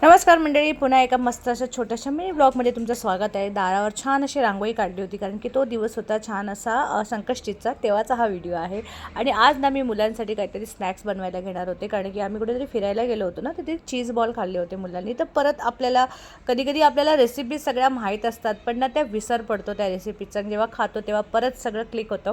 नमस्कार मंडळी, पुन्हा एका मस्त अशा छोट्याशा मिनी ब्लॉगमध्ये तुमचं स्वागत आहे। दारावर छान अशी रांगोळी काढली होती कारण की तो दिवस होता छान असा संकष्टीचा, तेव्हाचा हा व्हिडिओ आहे। आणि आज ना मी मुलांसाठी काहीतरी स्नॅक्स बनवायला घेणार होते कारण की आम्ही कुठेतरी फिरायला गेलो होतो ना, तिथे चीज बॉल खाल्ले होते मुलांनी। तर परत आपल्याला कधी आपल्याला रेसिपी सगळ्या माहीत असतात पण ना त्या विसर पडतो त्या रेसिपीचा, जेव्हा खातो तेव्हा परत सगळं क्लिक होतं।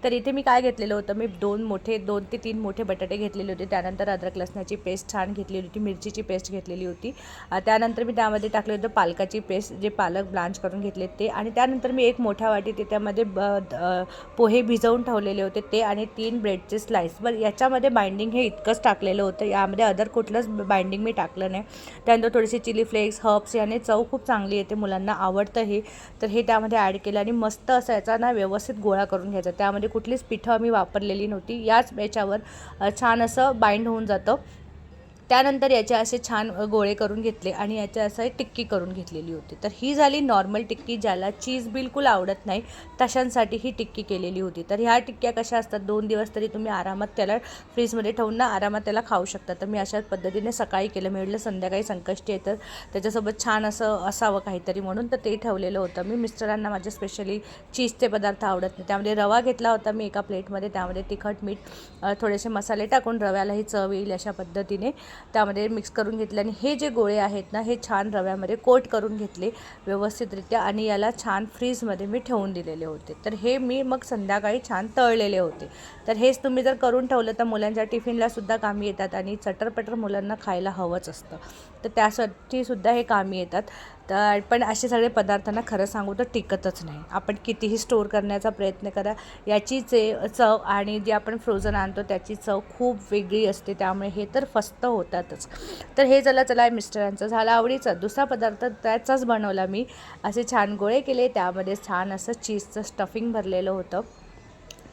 तर इथे मी काय घेतलेलं होतं, मी 2 ते 3 मोठे बटाटे घेतलेले होते, त्यानंतर अद्रक लसणाची पेस्ट छान घेतलेली होती, मिरचीची पेस्ट घेतलेली होती, त्यानंतर मी त्यामध्ये टाकले होते पालकाची पेस्ट, जे पालक ब्लांच करून घेतले ते, आणि त्यानंतर मी एक मोठ्या वाटी त्यामध्ये पोहे भिजवून ठेवलेले होते ते, आणि 3 ब्रेडचे स्लाइस। बरं, याच्यामध्ये बाइंडिंग हे इतकंच टाकलेलं होतं, यामध्ये अदर कुठलंच बाइंडिंग मी टाकलं नाही। त्यानंतर थोडीशी चिली फ्लेक्स, हर्ब्स, याने चव खूप चांगली येते, मुलांना आवडतं हे, तर हे त्यामध्ये ॲड केलं आणि मस्त असं याचा ना व्यवस्थित गोळा करून घ्यायचा। त्यामध्ये कुठलीच पिठं आम्ही वापरलेली नव्हती, याच याच्यावर छान असं बाइंड होऊन जातं। त्यानंतर याचे असे छान गोळे करून घेतले आणि याच्या असं एक टिक्की करून घेतलेली होती। तर ही झाली नॉर्मल टिक्की, ज्याला चीज बिलकुल आवडत नाही तशांसाठी ही टिक्की केलेली होती। तर ह्या टिक्क्या कशा असतात, 2 दिवस तरी तुम्ही आरामात त्याला फ्रीजमध्ये ठेवून ना आरामात त्याला खाऊ शकता। तर मी अशाच पद्धतीने सकाळी केलं, मी म्हटलं संध्याकाळी संकष्टी आहे तर त्याच्यासोबत छान असं असावं काहीतरी म्हणून, तर ते ठेवलेलं होतं मी। मिस्टरांना माझ्या स्पेशली चीजचे पदार्थ आवडत नाही, त्यामध्ये रवा घेतला होता मी एका प्लेटमध्ये, त्यामध्ये तिखट मीठ थोडेसे मसाले टाकून रव्यालाही चव येईल अशा पद्धतीने त्यामध्ये मिक्स करून घेतले। आणि हे जे गोळे आहेत ना, हे छान रव्यामध्ये कोट करून घेतले व्यवस्थितरित्या, आणि याला छान फ्रीजमध्ये मी ठेवून दिलेले होते। तर हे मी मग संध्याकाळी छान तळलेले होते। तर हेच तुम्ही जर करून ठेवलं तर मुलांच्या टिफिनलासुद्धा कामी येतात, आणि चटरपटर मुलांना खायला हवंच असतं, तर त्यासाठीसुद्धा हे कामी येतात। तर पण असे सगळे पदार्थांना खरं सांगू तर टिकतच नाही, आपण कितीही स्टोअर करण्याचा प्रयत्न करा, याची चव आणि जी आपण फ्रोझन आणतो त्याची चव खूप वेगळी असते, त्यामुळे हे तर फस्त होतातच। तर हे चला मिस्टरांचं झालं आवडीचं। दुसरा पदार्थ त्याचाच बनवला मी, असे छान गोळे केले, त्यामध्ये छान असं चीजचं स्टफिंग भरलेलं होतं,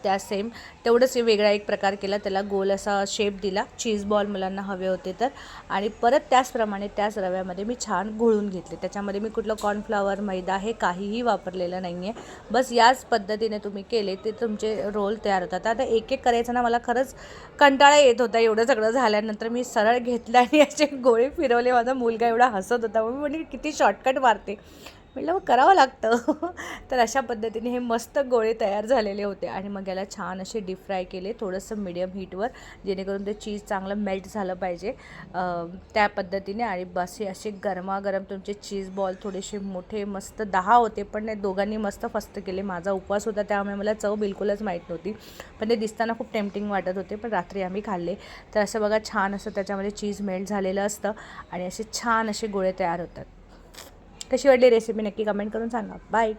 त्या सेम तेवढंच वेगळा एक प्रकार केला, त्याला गोल असा शेप दिला, चीज बॉल मुलांना हवे होते तर, आणि परत त्याचप्रमाणे त्याच रव्यामध्ये मी छान घोळून घेतले। त्याच्यामध्ये मी कुठलं कॉर्नफ्लॉवर, मैदा हे काहीही वापरलेलं नाही आहे, बस याच पद्धतीने तुम्ही केले ते तुमचे रोल तयार होतात। आता एक करायचं ना, मला खरंच कंटाळा येत होता, एवढं सगळं झाल्यानंतर मी सरळ घेतलं आणि असे गोळे फिरवले। माझा मुलगा एवढा हसत होता, मी म्हटलं किती शॉर्टकट मारते, म्हटलं मग करावं लागतं तर अशा पद्धतीने हे मस्त गोळे तयार झालेले होते, आणि मग याला छान असे डीप फ्राय केले थोडंसं मीडियम हीटवर, जेणेकरून ते चीज चांगलं मेल्ट झालं पाहिजे त्या पद्धतीने। आणि बस हे असे गरमागरम तुमचे चीज बॉल, थोडेसे मोठे मस्त 10 होते, पण नाही दोघांनी मस्त फस्त केले। माझा उपवास होता त्यामुळे मला चव बिलकुलच माहीत नव्हती, पण ते दिसताना खूप टेम्पटिंग वाटत होते, पण रात्री आम्ही खाल्ले। तर असं बघा छान असं त्याच्यामध्ये चीज मेल्ट झालेलं असतं, आणि असे छान असे गोळे तयार होतात। कशी वाटली रेसिपी नक्की कमेंट करून सांगा। बाय।